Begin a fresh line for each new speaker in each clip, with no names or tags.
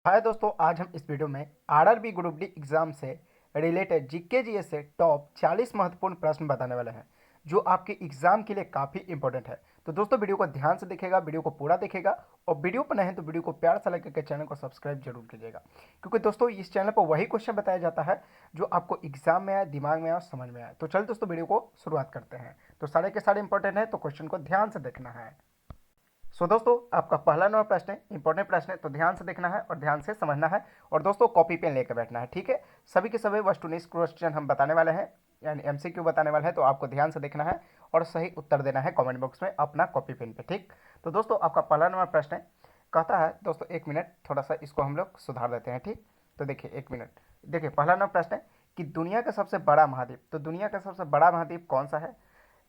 हाय दोस्तों, आज हम इस वीडियो में आरआरबी ग्रुप डी एग्जाम से रिलेटेड जीके जीएस से टॉप 40 महत्वपूर्ण प्रश्न बताने वाले हैं जो आपके एग्जाम के लिए काफ़ी इंपॉर्टेंट है। तो दोस्तों वीडियो को ध्यान से देखेगा, वीडियो को पूरा देखेगा और वीडियो पर नहीं तो वीडियो को प्यार से लाइक करके चैनल को सब्सक्राइब जरूर कीजिएगा, क्योंकि दोस्तों इस चैनल पर वही क्वेश्चन बताया जाता है जो आपको एग्जाम में आए, दिमाग में आए और समझ में आए। तो चलिए दोस्तों वीडियो को शुरुआत करते हैं। तो सारे के सारे इंपॉर्टेंट है, तो क्वेश्चन को ध्यान से देखना है। दोस्तों आपका पहला नंबर प्रश्न है, इंपॉर्टेंट प्रश्न है, तो ध्यान से देखना है और ध्यान से समझना है। और दोस्तों कॉपी पेन लेकर बैठना है, ठीक है। सभी के सभी वस्तुनिष्ठ क्वेश्चन हम बताने वाले हैं, यानी एमसीक्यू बताने वाले हैं, तो आपको ध्यान से देखना है और सही उत्तर देना है कमेंट बॉक्स में अपना कॉपी पेन पे, ठीक। तो दोस्तों आपका पहला नंबर प्रश्न है, कहता है दोस्तों, एक मिनट थोड़ा सा इसको हम लोग सुधार देते हैं, ठीक। तो देखिए एक मिनट, देखिए पहला नंबर प्रश्न है कि दुनिया का सबसे बड़ा महाद्वीप, तो दुनिया का सबसे बड़ा महाद्वीप कौन सा है?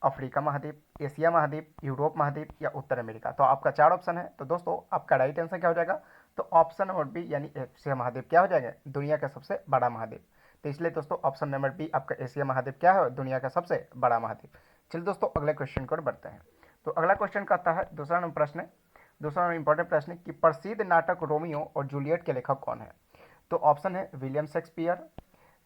अफ्रीका महाद्वीप, एशिया महाद्वीप, यूरोप महाद्वीप या उत्तर अमेरिका। तो आपका चार ऑप्शन है। तो दोस्तों आपका राइट आंसर क्या हो जाएगा? तो ऑप्शन नंबर बी यानी एशिया महाद्वीप क्या हो जाएगा? दुनिया का सबसे बड़ा महाद्वीप। तो इसलिए दोस्तों ऑप्शन नंबर बी आपका एशिया महाद्वीप क्या है? दुनिया का सबसे बड़ा महाद्वीप। चलिए दोस्तों अगले क्वेश्चन को बढ़ते हैं। तो अगला क्वेश्चन कहता है, दूसरा नंबर प्रश्न है, दूसरा नंबर इंपॉर्टेंट प्रश्न है कि प्रसिद्ध नाटक रोमियो और जूलियट के लेखक कौन है? तो ऑप्शन है William Shakespeare,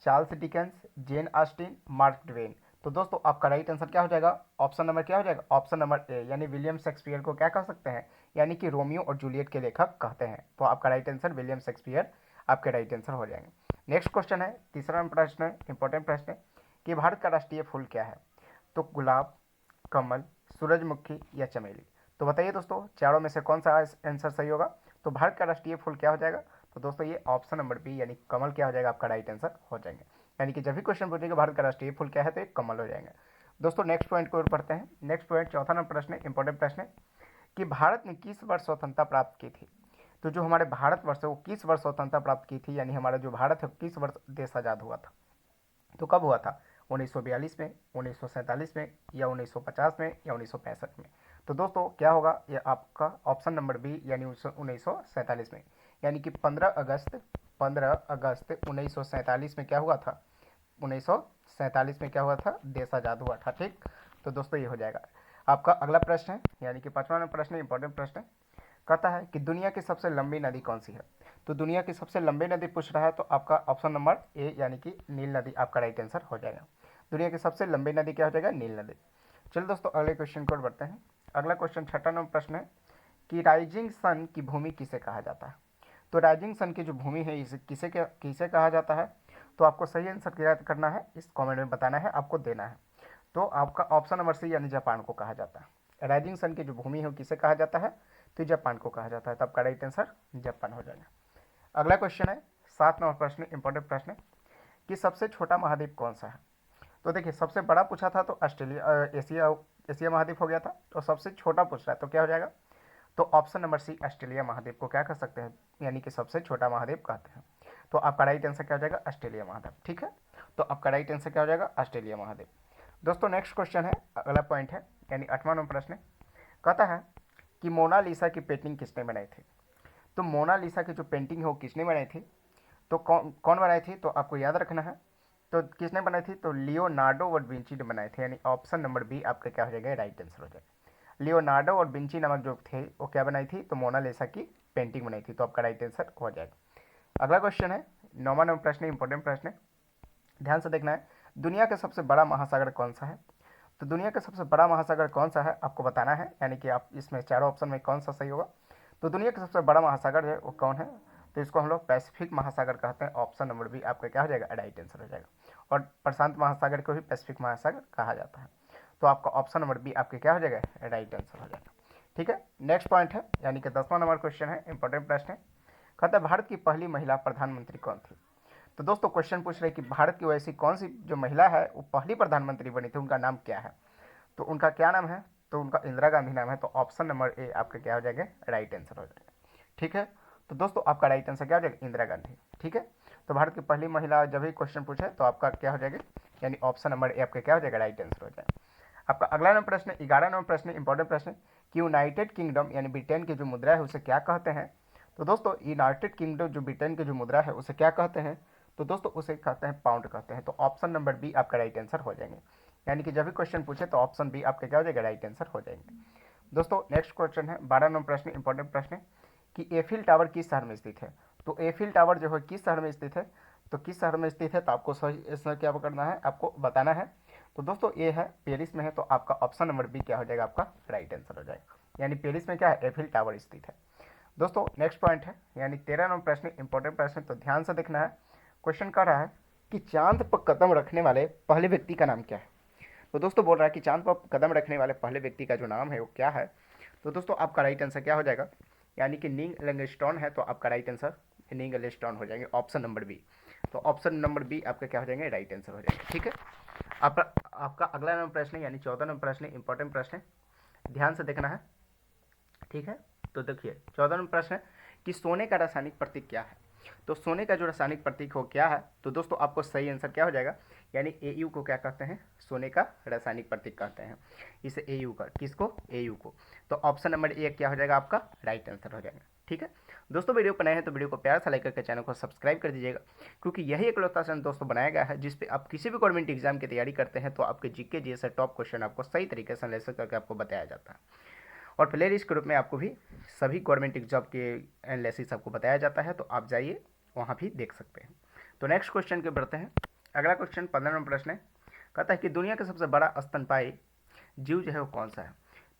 Charles Dickens, Jane Austen, mark Twain. तो दोस्तों आपका राइट आंसर क्या हो जाएगा? ऑप्शन नंबर क्या हो जाएगा? ऑप्शन नंबर ए यानी विलियम शेक्सपियर को क्या कह सकते हैं? यानी कि रोमियो और जूलियट के लेखक कहते हैं। तो आपका राइट आंसर विलियम शेक्सपियर आपके राइट आंसर हो जाएंगे। नेक्स्ट क्वेश्चन है, तीसरा प्रश्न है, इंपॉर्टेंट प्रश्न है कि भारत का राष्ट्रीय फूल क्या है? तो गुलाब, कमल, सूरजमुखी या चमेली। तो बताइए दोस्तों चारों में से कौन सा आंसर सही होगा? तो भारत का राष्ट्रीय फूल क्या हो जाएगा? तो दोस्तों ये ऑप्शन नंबर बी यानी कमल क्या हो जाएगा? आपका राइट आंसर हो जाएंगे। यानी कि जब भी क्वेश्चन पूछेगा भारत का राष्ट्रीय फूल क्या है, तो ये कमल हो जाएंगे। दोस्तों नेक्स्ट पॉइंट को पढ़ते हैं। नेक्स्ट पॉइंट चौथा नंबर प्रश्न है, इंपॉर्टेंट प्रश्न है कि भारत ने किस वर्ष स्वतंत्रता प्राप्त की थी? तो जो हमारे भारतवर्ष है वो किस वर्ष स्वतंत्रता प्राप्त की थी, यानी हमारा जो भारत है किस वर्ष देश आज़ाद हुआ था? तो कब हुआ था? 1942 में, 1947 में या 1950 में या 1965 में। तो दोस्तों क्या होगा? ये आपका ऑप्शन नंबर बी यानी 1947 में। यानी कि 15 अगस्त 1947 में क्या हुआ था? 1947 में क्या हुआ था? देश आज़ाद हुआ था, ठीक। तो दोस्तों ये हो जाएगा। आपका अगला प्रश्न है, यानी कि पांचवा नंबर प्रश्न है, इंपॉर्टेंट प्रश्न है, कहता है कि दुनिया की सबसे लंबी नदी कौन सी है? तो दुनिया की सबसे लंबी नदी पूछ रहा है, तो आपका ऑप्शन नंबर ए यानी कि नील नदी आपका राइट आंसर हो जाएगा। दुनिया की सबसे लंबी नदी क्या हो जाएगा? नील नदी। चलिए दोस्तों अगले क्वेश्चन को बढ़ते हैं। अगला क्वेश्चन छठा नंबर प्रश्न है कि राइजिंग सन की भूमि किसे कहा जाता है? तो राइजिंग सन की जो भूमि है इसे किसे कहा जाता है? तो आपको सही आंसर क्या करना है, इस कमेंट में बताना है, आपको देना है। तो आपका ऑप्शन नंबर सी यानी जापान को कहा जाता है। राइजिंग सन की जो भूमि है वो किसे कहा जाता है? तो जापान को कहा जाता है। तो आपका राइट आंसर जापान हो जाएगा। अगला क्वेश्चन है, सात नंबर प्रश्न, इंपॉर्टेंट प्रश्न है कि सबसे छोटा महाद्वीप कौन सा है? तो देखिए सबसे बड़ा पूछा था तो ऑस्ट्रेलिया, एशिया, एशिया महाद्वीप हो गया था। तो सबसे छोटा पूछ रहा है तो क्या हो जाएगा? तो ऑप्शन नंबर सी ऑस्ट्रेलिया महाद्वीप को क्या कर सकते हैं, यानी कि सबसे छोटा महाद्वीप कहते हैं। तो आपका राइट आंसर क्या हो जाएगा? ऑस्ट्रेलिया महाद्वीप, ठीक है। तो आपका राइट आंसर क्या हो जाएगा? ऑस्ट्रेलिया महाद्वीप। दोस्तों नेक्स्ट क्वेश्चन है, अगला पॉइंट है, यानी आठवां नंबर प्रश्न है, कहता है कि मोनालिसा की पेंटिंग किसने बनाई थी? तो मोनालिसा की जो पेंटिंग है वो किसने बनाई थी? तो कौन कौन बनाई थी? तो आपको याद रखना है। तो किसने बनाई थी? तो लियोनार्डो और विंची ने बनाए थे, यानी ऑप्शन नंबर बी आपका क्या हो जाएगा? राइट आंसर हो जाएगा। लियोनार्डो और विंची नामक जो थे वो क्या बनाई थी? तो मोनालिसा की पेंटिंग बनाई थी। तो आपका राइट आंसर हो जाएगा। अगला क्वेश्चन है, नौवां नंबर प्रश्न, इंपॉर्टेंट प्रश्न है, ध्यान से देखना है। दुनिया का सबसे बड़ा महासागर कौन सा है? तो दुनिया का सबसे बड़ा महासागर कौन सा है आपको बताना है, यानी कि आप इसमें चारों ऑप्शन में कौन सा सही होगा। तो दुनिया का सबसे बड़ा महासागर है वो कौन है? तो इसको हम लोग पैसिफिक महासागर कहते हैं। ऑप्शन नंबर बी आपका क्या हो जाएगा? राइट आंसर हो जाएगा। और प्रशांत महासागर को भी पैसिफिक महासागर कहा जाता है। तो आपका ऑप्शन नंबर बी आपके क्या हो जाएगा? राइट आंसर हो जाएगा, ठीक है। नेक्स्ट पॉइंट है, यानी कि 10वां नंबर क्वेश्चन है, इंपॉर्टेंट प्रश्न है, कहता है भारत की पहली महिला प्रधानमंत्री कौन थी? तो दोस्तों क्वेश्चन पूछ रहे हैं कि भारत की वैसी कौन सी जो महिला है वो पहली प्रधानमंत्री बनी थी, उनका नाम क्या है? तो उनका क्या नाम है? तो उनका इंदिरा गांधी नाम है। तो ऑप्शन नंबर ए आपका क्या हो जाएगा? राइट आंसर हो जाएगा, ठीक है। तो दोस्तों आपका राइट आंसर क्या हो जाएगा? इंदिरा गांधी, ठीक है। तो भारत की पहली महिला जब भी क्वेश्चन पूछे तो आपका क्या हो जाएगा? यानी ऑप्शन नंबर ए आपका क्या हो जाएगा? राइट आंसर हो जाएगा। आपका अगला नंबर प्रश्न, 11 नंबर प्रश्न, इंपॉर्टेंट प्रश्न कि यूनाइटेड किंगडम यानी ब्रिटेन की जो मुद्रा है उसे क्या कहते हैं? तो दोस्तों यूनाइटेड किंगडम जो ब्रिटेन की जो मुद्रा है उसे क्या कहते हैं? तो दोस्तों उसे कहते हैं पाउंड कहते हैं। तो ऑप्शन नंबर बी आपका राइट आंसर हो जाएंगे। यानी कि जब भी क्वेश्चन पूछे तो ऑप्शन बी आपका क्या हो जाएगा? राइट आंसर हो जाएंगे। दोस्तों नेक्स्ट क्वेश्चन है, 12 नंबर प्रश्न, इंपॉर्टेंट प्रश्न है कि एफिल टावर किस शहर में स्थित है? तो एफिल टावर जो है किस शहर में स्थित है, तो किस शहर में स्थित है, तो आपको सही इसमें क्या करना है, आपको बताना है। तो दोस्तों ये है पेरिस में है, तो आपका ऑप्शन नंबर बी क्या हो जाएगा, आपका राइट आंसर हो जाएगा। यानी पेरिस में क्या है, एफिल टावर स्थित है। दोस्तों नेक्स्ट पॉइंट है यानी 13 नंबर प्रश्न, इंपॉर्टेंट प्रश्न, तो ध्यान से देखना है। क्वेश्चन कर रहा है कि चांद पर कदम रखने वाले पहले व्यक्ति का नाम क्या है। तो दोस्तों बोल रहा है कि चांद पर कदम रखने वाले पहले व्यक्ति का जो नाम है वो क्या है। तो दोस्तों आपका राइट आंसर क्या हो जाएगा, यानी कि नील लैंगस्टोन है, तो आपका राइट आंसर नील लैंगस्टोन हो जाएंगे, ऑप्शन नंबर बी। तो ऑप्शन नंबर बी आपका क्या हो जाएंगे, राइट आंसर हो जाएगा। ठीक है, आपका अगला नंबर प्रश्न है यानी 14 नंबर प्रश्न, इंपॉर्टेंट प्रश्न है, ध्यान से देखना है। ठीक है, तो देखिए 14 नंबर प्रश्न है कि सोने का रासायनिक प्रतीक क्या है। तो सोने का जो रासायनिक प्रतीक हो क्या है, तो दोस्तों आपको सही आंसर क्या हो जाएगा, यानी एयू को क्या कहते हैं, सोने का रासायनिक प्रतीक कहते हैं, इसे एयू का, किसको, एयू को। तो ऑप्शन नंबर ए क्या हो जाएगा, आपका राइट आंसर हो जाएगा। ठीक है दोस्तों, वीडियो पर नए हैं तो वीडियो को प्यार से लाइक करके चैनल को सब्सक्राइब कर दीजिएगा, क्योंकि यही एक लौता चैनल दोस्तों बनाया गया है जिस पे आप किसी भी गवर्नमेंट एग्जाम की तैयारी करते हैं तो आपके जीके जैसे टॉप क्वेश्चन आपको सही तरीके से एनालिसिस करके आपको बताया जाता है। और प्ले लिस्ट ग्रुप में आपको भी सभी गवर्नमेंट एग्जाम के एनालिसिस आपको बताया जाता है, तो आप जाइए वहाँ भी देख सकते हैं। तो नेक्स्ट क्वेश्चन के बढ़ते हैं। अगला क्वेश्चन 15 नंबर प्रश्न है, कहता है कि दुनिया का सबसे बड़ा स्तनपायी जीव जो है वो कौन सा है।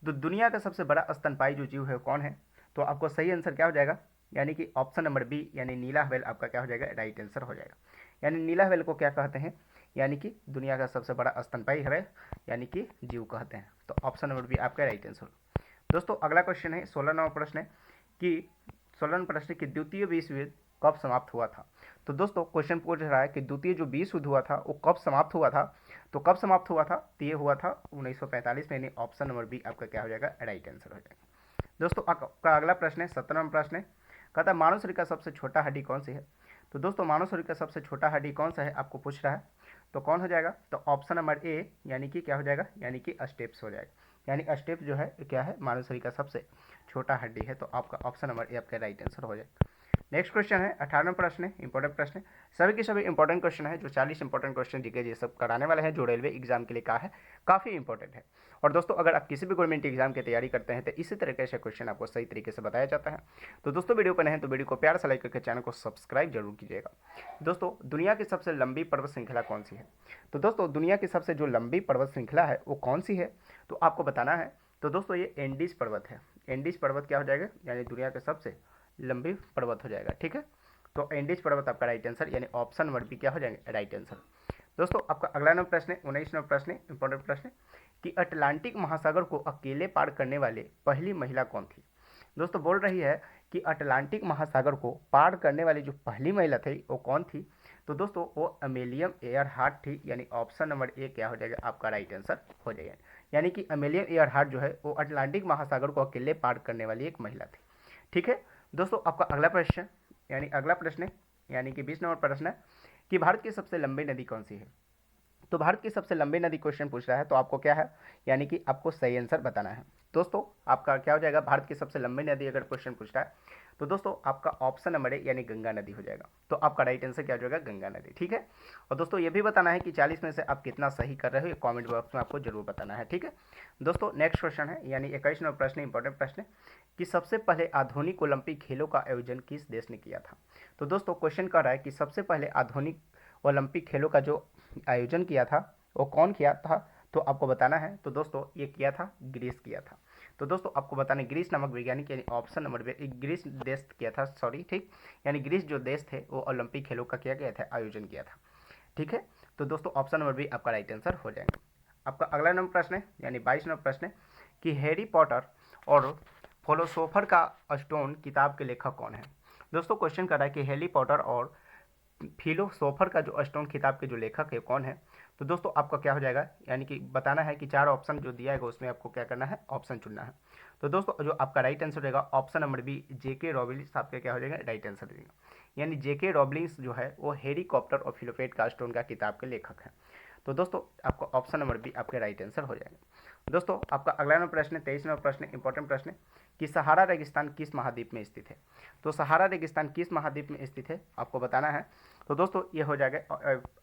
तो दुनिया का सबसे बड़ा स्तनपायी जो जीव है वो कौन है, तो आपको सही आंसर क्या हो जाएगा, यानी कि ऑप्शन नंबर बी यानी नीला व्हेल आपका क्या हो जाएगा, राइट आंसर हो जाएगा। यानी नीला व्हेल को क्या कहते हैं, यानी कि दुनिया का सबसे बड़ा स्तनपायी है यानी कि जीव कहते हैं। तो ऑप्शन नंबर बी आपका राइट आंसर। दोस्तों अगला क्वेश्चन है 16 नंबर प्रश्न है कि 16 नंबर प्रश्न कि द्वितीय विश्व युद्ध कब समाप्त हुआ था। तो दोस्तों क्वेश्चन पूछ रहा है कि द्वितीय जो विश्व युद्ध हुआ था वो कब समाप्त हुआ था। तो कब समाप्त हुआ था, तो ये हुआ था 1945 में, यानी ऑप्शन नंबर बी आपका क्या हो जाएगा, राइट आंसर हो जाएगा। दोस्तों आपका अगला प्रश्न है 17 नंबर प्रश्न है, कहता है मानव शरीर का सबसे छोटा हड्डी कौन सी है। तो दोस्तों मानव शरीर का सबसे छोटा हड्डी कौन सा है आपको पूछ रहा है, तो कौन हो जाएगा, तो ऑप्शन नंबर ए यानी कि क्या हो जाएगा, यानी कि स्टेप्स हो जाएगा। यानी स्टेप जो है क्या है, मानव शरीर का सबसे छोटा हड्डी है, तो आपका ऑप्शन नंबर ए आपका राइट आंसर हो जाएगा। नेक्स्ट क्वेश्चन है 18 प्रश्न है, इंपॉर्टेंट प्रश्न है, सभी के सभी इंपॉर्टेंट क्वेश्चन है, जो 40 इंपॉर्टेंट क्वेश्चन जीके ये सब कराने वाले हैं, जो रेलवे एग्जाम के लिए कहा है काफ़ी इंपॉर्टेंट है। और दोस्तों अगर आप किसी भी गवर्नमेंट एग्जाम की तैयारी करते हैं तो इसी तरीके से क्वेश्चन आपको सही तरीके से बताया जाता है। तो दोस्तों वीडियो पर नए हैं तो वीडियो को प्यार से लाइक करके चैनल को सब्सक्राइब जरूर कीजिएगा। दोस्तों दुनिया की सबसे लंबी पर्वत श्रृंखला कौन सी है। तो दोस्तों दुनिया की सबसे जो लंबी पर्वत श्रृंखला है वो कौन सी है, तो आपको बताना है। तो दोस्तों ये एंडीज पर्वत है, एंडीज पर्वत क्या हो जाएगा, यानी दुनिया का सबसे लंबी पर्वत हो जाएगा। ठीक है, तो एंडीज पर्वत आपका राइट आंसर, यानी ऑप्शन नंबर बी क्या हो जाएंगे, राइट आंसर। दोस्तों आपका अगला नंबर प्रश्न है 19 नंबर प्रश्न, इंपॉर्टेंट प्रश्न कि अटलांटिक महासागर को अकेले पार करने वाले पहली महिला कौन थी। दोस्तों बोल रही है कि अटलांटिक महासागर को पार करने वाली जो पहली महिला थी वो कौन थी। तो दोस्तों वो अमेलियम एयरहार्ट थी, यानी ऑप्शन नंबर ए क्या हो जाएगा, आपका राइट आंसर हो जाएगा। यानी कि अमेलियम एयरहार्ट जो है वो अटलांटिक महासागर को अकेले पार करने वाली एक महिला थी। ठीक है दोस्तों, आपका अगला प्रश्न यानी अगला प्रश्न है यानी कि 20 नंबर प्रश्न है कि भारत की सबसे लंबी नदी कौन सी है। तो भारत की सबसे लंबी नदी क्वेश्चन पूछ रहा है, तो आपको क्या है, यानी कि आपको सही आंसर बताना है। दोस्तों आपका क्या हो जाएगा, भारत की सबसे लंबी नदी अगर क्वेश्चन पूछ रहा है तो दोस्तों आपका ऑप्शन नंबर है यानी गंगा नदी हो जाएगा। तो आपका राइट आंसर क्या हो जाएगा, गंगा नदी। ठीक है, और दोस्तों ये भी बताना है कि 40 में से आप कितना सही कर रहे हो, ये कॉमेंट बॉक्स में आपको जरूर बताना है। ठीक है दोस्तों, नेक्स्ट क्वेश्चन है यानी 21 नंबर प्रश्न, इंपॉर्टेंट प्रश्न कि सबसे पहले आधुनिक ओलंपिक खेलों का आयोजन किस देश ने किया था। तो दोस्तों क्वेश्चन कर रहा है कि सबसे पहले आधुनिक ओलंपिक खेलों का जो आयोजन किया था वो कौन किया था, तो आपको बताना है। तो दोस्तों ये किया था ग्रीस किया था। तो दोस्तों आपको बताना ग्रीस नामक वैज्ञानिक यानी ऑप्शन नंबर ग्रीस देश किया था, सॉरी ठीक, यानी ग्रीस जो देश थे वो ओलंपिक खेलों का किया गया था, आयोजन किया था। ठीक है, तो दोस्तों ऑप्शन नंबर बी आपका राइट आंसर हो जाएगा। आपका अगला नंबर प्रश्न है यानी 22 नंबर प्रश्न है कि हैरी पॉटर और फिलोसोफर का स्टोन किताब के लेखक कौन है। दोस्तों क्वेश्चन कर रहा है कि हैरी पॉटर और फिलोसोफर का जो स्टोन किताब के जो लेखक है कौन है। तो दोस्तों आपका क्या हो जाएगा, यानी कि बताना है कि 4 ऑप्शन जो दिया है उसमें आपको क्या करना है, ऑप्शन चुनना है। तो दोस्तों जो आपका राइट आंसर रहेगा ऑप्शन नंबर बी जेके रॉबिन्स आपका क्या हो जाएगा, राइट आंसर देगा। यानी जेके रॉबिन्स जो है वो हैरी पॉटर और फिलोफेट का स्टोन का किताब के लेखक हैं। तो दोस्तों आपका ऑप्शन नंबर बी आपके राइट आंसर हो जाएगा। दोस्तों आपका अगला नंबर प्रश्न 23 नंबर प्रश्न, इंपॉर्टेंट प्रश्न कि सहारा रेगिस्तान किस महाद्वीप में स्थित है। तो सहारा रेगिस्तान किस महाद्वीप में स्थित है आपको बताना है। तो दोस्तों ये हो जाएगा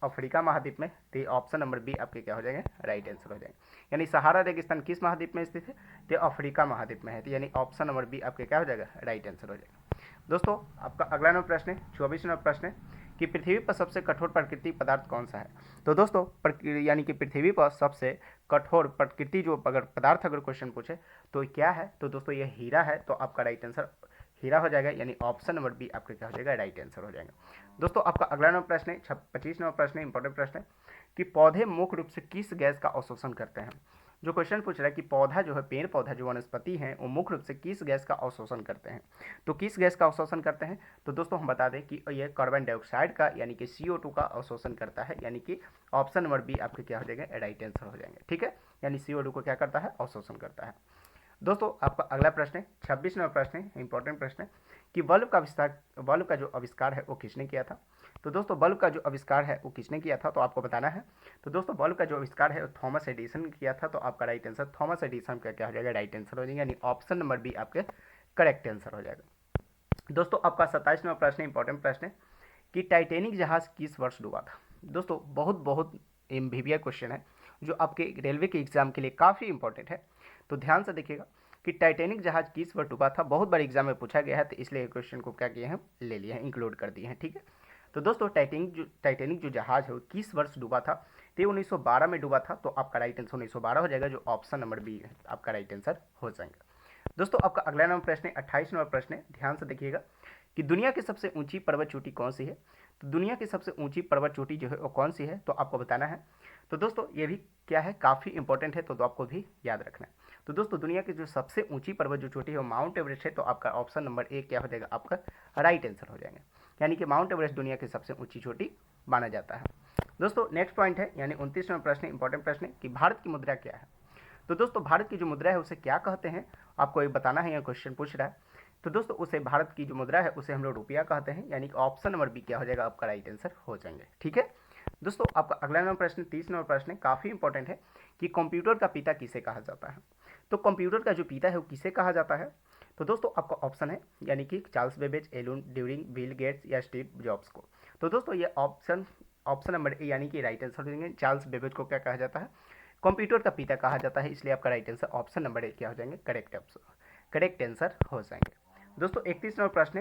अफ्रीका महाद्वीप में, तो ऑप्शन नंबर बी आपके क्या हो जाएंगे, राइट आंसर हो जाएंगे। यानी सहारा रेगिस्तान किस महाद्वीप में स्थित है, तो अफ्रीका महाद्वीप में है, तो यानी ऑप्शन नंबर बी आपके क्या हो जाएगा, राइट आंसर हो जाएगा। दोस्तों आपका अगला नंबर प्रश्न है, 24वां प्रश्न है कि पृथ्वी पर सबसे कठोर प्राकृतिक पदार्थ कौन सा है। तो दोस्तों यानी कि पृथ्वी पर सबसे कठोर प्रकृति जो अगर पदार्थ अगर क्वेश्चन पूछे तो क्या है, तो दोस्तों ये हीरा है, तो आपका राइट आंसर हीरा हो जाएगा, यानी ऑप्शन नंबर बी आपका क्या हो जाएगा, राइट आंसर हो जाएगा। दोस्तों आपका अगला नंबर प्रश्न है, 25 नंबर प्रश्न है, इंपॉर्टेंट प्रश्न है कि पौधे मुख्य रूप से किस गैस का अवशोषण करते हैं। जो क्वेश्चन पूछ रहा है कि पौधा जो है, पेड़ पौधा जो वनस्पति है, वो मुख्य रूप से किस गैस का अवशोषण करते हैं। तो किस गैस का अवशोषण करते हैं, तो दोस्तों हम बता दें कि ये कार्बन डाइऑक्साइड का यानी कि CO2 का अवशोषण करता है, यानी कि ऑप्शन नंबर बी आपके क्या हो जाएगा, राइट आंसर हो जाएंगे। ठीक है, यानी CO2 को क्या करता है, अवशोषण करता है। दोस्तों आपका अगला प्रश्न है, 26 नंबर प्रश्न है, इंपॉर्टेंट प्रश्न है कि बल्ब का जो आविष्कार है वो किसने किया था। तो दोस्तों बल्ब का जो आविष्कार है वो किसने किया था, तो आपको बताना है। तो दोस्तों बल्ब का जो आविष्कार है वो थॉमस एडिसन ने किया था, तो आपका राइट आंसर थॉमस एडिसन का क्या हो जाएगा, राइट आंसर हो जाएगा, यानी ऑप्शन नंबर बी आपके करेक्ट आंसर हो जाएगा। दोस्तों आपका 27 नंबर प्रश्न इंपॉर्टेंट प्रश्न है कि टाइटैनिक जहाज किस वर्ष डूबा था। दोस्तों बहुत एमबीबीएस क्वेश्चन है जो आपके रेलवे के एग्जाम के लिए काफ़ी इंपॉर्टेंट है, तो ध्यान से देखिएगा कि टाइटैनिक जहाज किस वर्ष डूबा था। बहुत बार एग्जाम में पूछा गया है, तो इसलिए क्वेश्चन को क्या किए हैं, ले लिए हैं, इंक्लूड कर दिए हैं। ठीक है, तो दोस्तों टाइटैनिक जो जहाज है वो किस वर्ष डूबा था, तो 1912 में डूबा था, तो आपका राइट आंसर 1912 हो जाएगा, जो ऑप्शन नंबर बी है आपका राइट आंसर हो जाएगा। दोस्तों आपका अगला नंबर प्रश्न है, 28 नंबर प्रश्न है, ध्यान से देखिएगा कि दुनिया की सबसे ऊंची पर्वत चोटी कौन सी है। तो दुनिया की सबसे ऊंची पर्वत चोटी जो है वो कौन सी है, तो आपको बताना है। तो दोस्तों ये भी क्या है, काफ़ी इंपॉर्टेंट है, तो आपको भी याद रखना है। तो दोस्तों दुनिया की जो सबसे ऊंची पर्वत जो चोटी है वो माउंट एवरेस्ट है, तो आपका ऑप्शन नंबर ए क्या हो जाएगा, आपका राइट आंसर हो जाएगा, यानी कि माउंट एवरेस्ट दुनिया की सबसे ऊंची चोटी माना जाता है। दोस्तों नेक्स्ट पॉइंट है, यानी 29 नंबर प्रश्न इंपॉर्टेंट प्रश्न है कि भारत की मुद्रा क्या है। तो दोस्तों भारत की जो मुद्रा है उसे क्या कहते हैं, आपको ये बताना है, यह क्वेश्चन पूछ रहा है। तो दोस्तों उसे भारत की जो मुद्रा है उसे हम लोग रुपया कहते हैं, यानी कि ऑप्शन नंबर बी क्या हो जाएगा, आपका राइट आंसर हो जाएंगे। ठीक है, दोस्तों आपका अगला नंबर प्रश्न 30 नंबर प्रश्न है, काफ़ी इंपॉर्टेंट है कि कंप्यूटर का पिता किसे कहा जाता है। तो कंप्यूटर का जो पिता है वो किसे कहा जाता है, तो दोस्तों आपका ऑप्शन है, यानी कि Charles Babbage, Alan Turing, Bill Gates या स्टीव जॉब्स को। तो दोस्तों ये ऑप्शन नंबर ए यानी कि राइट आंसर हो जाएंगे। चार्ल्स बेबेज को क्या कहा जाता है, कंप्यूटर का पिता कहा जाता है, इसलिए आपका right answer option number A क्या हो जाएंगे, करेक्ट आंसर हो जाएंगे। दोस्तों 31 नंबर प्रश्न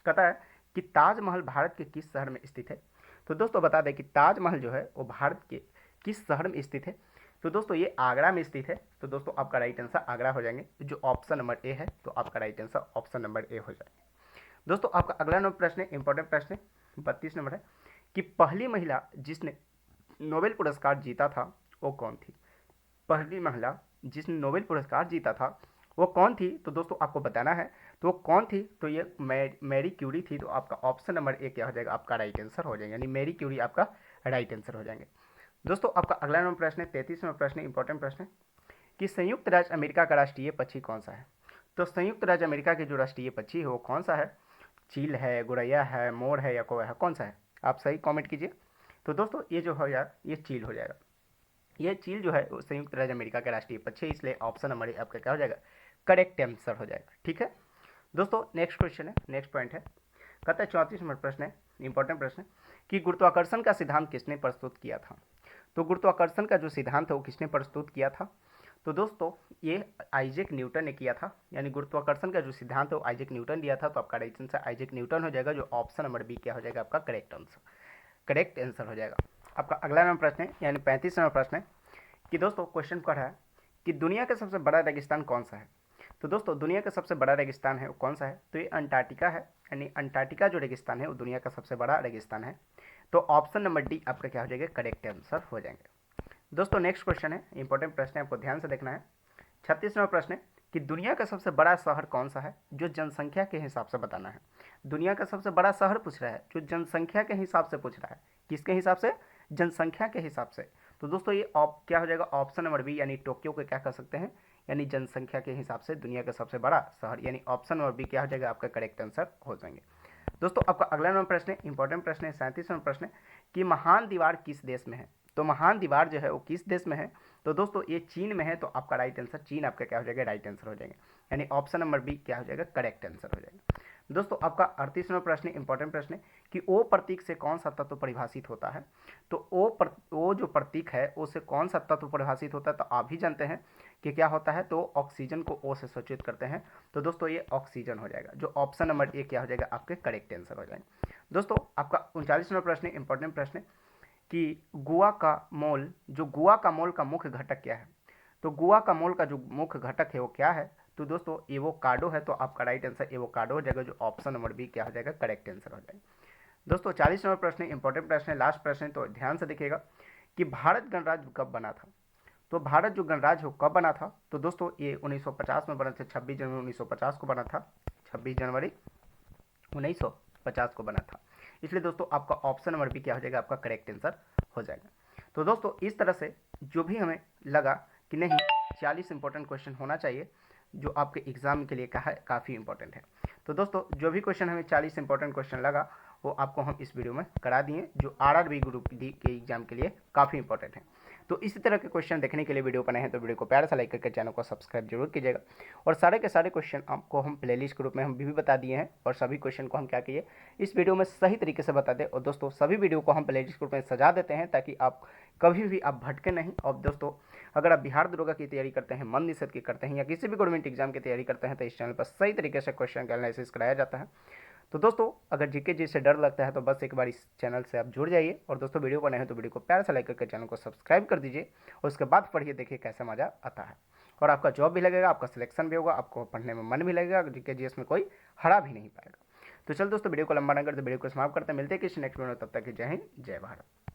कहता है कि ताजमहल भारत के किस शहर में स्थित है। तो दोस्तों बता दें कि ताजमहल जो है वो भारत के किस शहर में स्थित है। तो दोस्तों ये आगरा में स्थित है, तो दोस्तों आपका राइट आंसर आगरा हो जाएंगे, जो ऑप्शन नंबर ए है, तो आपका right answer option number A हो जाएगा। दोस्तों आपका अगला नंबर प्रश्न इंपॉर्टेंट प्रश्न 32 नंबर है कि पहली महिला जिसने नोबेल पुरस्कार जीता था वो कौन थी। पहली महिला जिसने नोबेल पुरस्कार जीता था वो कौन थी, तो दोस्तों आपको बताना है, तो वो कौन थी, तो ये मैरी क्यूरी थी, तो आपका ऑप्शन नंबर ए क्या हो जाएगा, आपका राइट आंसर हो जाएगा, यानी मैरी क्यूरी आपका राइट आंसर हो जाएंगे। दोस्तों आपका अगला नंबर प्रश्न 33 नंबर प्रश्न इंपॉर्टेंट प्रश्न है कि संयुक्त राज्य अमेरिका का राष्ट्रीय पक्षी कौन सा है। तो संयुक्त राज्य अमेरिका के जो राष्ट्रीय पक्षी है वो कौन सा है, चील है, गुरैया है, मोर है या कौवा है, कौन सा है, आप सही कमेंट कीजिए। तो दोस्तों ये जो है यार, ये चील हो जाएगा, ये चील जो है वो संयुक्त राज्य अमेरिका का राष्ट्रीय पक्षी है, इसलिए ऑप्शन नंबर आपका क्या हो जाएगा, करेक्ट आंसर हो जाएगा। ठीक है दोस्तों नेक्स्ट क्वेश्चन है, नेक्स्ट पॉइंट है, कहता है 34 नंबर प्रश्न है, इंपॉर्टेंट प्रश्न है कि गुरुत्वाकर्षण का सिद्धांत किसने प्रस्तुत किया था। तो गुरुत्वाकर्षण का जो सिद्धांत है वो किसने प्रस्तुत किया था, तो दोस्तों ये आइजैक न्यूटन ने किया था, यानी गुरुत्वाकर्षण का जो सिद्धांत है वो आइजैक न्यूटन दिया था, तो आपका राइट आंसर आइजैक न्यूटन हो जाएगा, जो ऑप्शन नंबर बी क्या हो जाएगा, आपका करेक्ट आंसर हो जाएगा। आपका अगला नंबर प्रश्न है, यानी 35 नंबर प्रश्न है कि दोस्तों क्वेश्चन पढ़ा है कि दुनिया का सबसे बड़ा रेगिस्तान कौन सा है। तो दोस्तों दुनिया का सबसे बड़ा रेगिस्तान है वो कौन सा है, तो ये अंटार्कटिका है, यानी अंटार्कटिका जो रेगिस्तान है वो दुनिया का सबसे बड़ा रेगिस्तान है, तो ऑप्शन नंबर डी आपका क्या हो जाएगा, करेक्ट आंसर हो जाएंगे। दोस्तों नेक्स्ट क्वेश्चन है, इंपॉर्टेंट प्रश्न है, आपको ध्यान से देखना है। 36 नंबर प्रश्न है कि दुनिया का सबसे बड़ा शहर कौन सा है, जो जनसंख्या के हिसाब से बताना है। दुनिया का सबसे बड़ा शहर पूछ रहा है, जो जनसंख्या के हिसाब से पूछ रहा है, किसके हिसाब से, जनसंख्या के हिसाब से। तो दोस्तों ये क्या हो जाएगा, ऑप्शन नंबर बी, यानी टोक्यो को क्या कर सकते हैं, यानी जनसंख्या के हिसाब से दुनिया का सबसे बड़ा शहर, यानी ऑप्शन नंबर बी क्या हो जाएगा, आपका करेक्ट आंसर हो जाएंगे। दोस्तों आपका अगला नंबर प्रश्न है, इंपॉर्टेंट प्रश्न है, 37 नंबर प्रश्न है कि महान दीवार किस देश में है। तो महान दीवार जो है वो किस देश में है, तो दोस्तों ये चीन में है, तो आपका राइट आंसर चीन आपका क्या हो जाएगा, राइट आंसर हो जाएगा, यानी ऑप्शन नंबर बी क्या हो जाएगा, करेक्ट आंसर हो जाएगा। दोस्तों आपका 38वां प्रश्न इंपॉर्टेंट प्रश्न है कि ओ प्रतीक से कौन सा तत्व परिभाषित होता है। तो ओ जो प्रतीक है उससे कौन सा तत्व परिभाषित होता है, तो आप भी जानते हैं कि क्या होता है, तो ऑक्सीजन को ओ से सूचित करते हैं। तो दोस्तों ये ऑक्सीजन हो जाएगा, जो ऑप्शन नंबर ए क्या हो जाएगा, आपके करेक्ट आंसर हो जाएंगे। दोस्तों आपका 39वां प्रश्न इंपॉर्टेंट प्रश्न है कि गुआ का मोल का मुख्य घटक क्या है। तो गुआ का मोल का जो मुख्य घटक है वो क्या है, तो दोस्तों एवोकाडो है। तो आपका राइट आंसर एवोकाडो हो जाएगा, जो ऑप्शन नंबर बी क्या हो जाएगा, करेक्ट आंसर हो जाएगा। दोस्तों 40वां प्रश्न इंपॉर्टेंट प्रश्न है, लास्ट प्रश्न है, तो ध्यान से देखिएगा कि भारत गणराज्य कब बना था। तो भारत जो गणराज्य हो कब बना था, तो दोस्तों ये 1950 में बना था, 26 जनवरी 1950 को बना था, 26 जनवरी 1950 को बना था। इसलिए दोस्तों आपका ऑप्शन नंबर बी क्या हो जाएगा, आपका करेक्ट आंसर हो जाएगा। तो दोस्तों इस तरह से जो भी हमें लगा कि नहीं 40 इंपॉर्टेंट क्वेश्चन होना चाहिए जो आपके एग्जाम के लिए काफ़ी इंपॉर्टेंट है। तो दोस्तों जो भी क्वेश्चन हमें 40 इंपॉर्टेंट क्वेश्चन लगा वो आपको हम इस वीडियो में करा दिए, जो आरआरबी ग्रुप डी के एग्जाम के लिए काफ़ी इंपॉर्टेंट है। तो इसी तरह के क्वेश्चन देखने के लिए वीडियो बनाए हैं, तो वीडियो को प्यार से लाइक करके चैनल को सब्सक्राइब जरूर कीजिएगा। और सारे के सारे क्वेश्चन आपको हम प्लेलिस्ट के रूप में हम भी बता दिए हैं, और सभी क्वेश्चन को हम क्या किए इस वीडियो में सही तरीके से बता दें। और दोस्तों सभी वीडियो को हम प्लेलिस्ट के रूप में सजा देते हैं ताकि आप कभी भी आप भटके नहीं। और दोस्तों अगर आप बिहार दरोगा की तैयारी करते हैं, मन निषद की करते हैं, या किसी भी गवर्नमेंट एग्जाम की तैयारी करते हैं, तो इस चैनल पर सही तरीके से क्वेश्चन का एनालिसिस कराया जाता है। तो दोस्तों अगर जीके जी से डर लगता है तो बस एक बार इस चैनल से आप जुड़ जाइए। और दोस्तों वीडियो बनाए हैं तो वीडियो को प्यार से लाइक करके चैनल को सब्सक्राइब कर दीजिए, और उसके बाद पढ़िए, देखिए कैसा मजा आता है। और आपका जॉब भी लगेगा, आपका सिलेक्शन भी होगा, आपको पढ़ने में मन भी लगेगा, जीके जी में कोई हरा भी नहीं पाएगा। तो चल दोस्तों वीडियो को लंबा ना करते वीडियो को समाप्त करते, मिलते हैं किसी नेक्स्ट वीडियो में, तब तक जय हिंद जय भारत।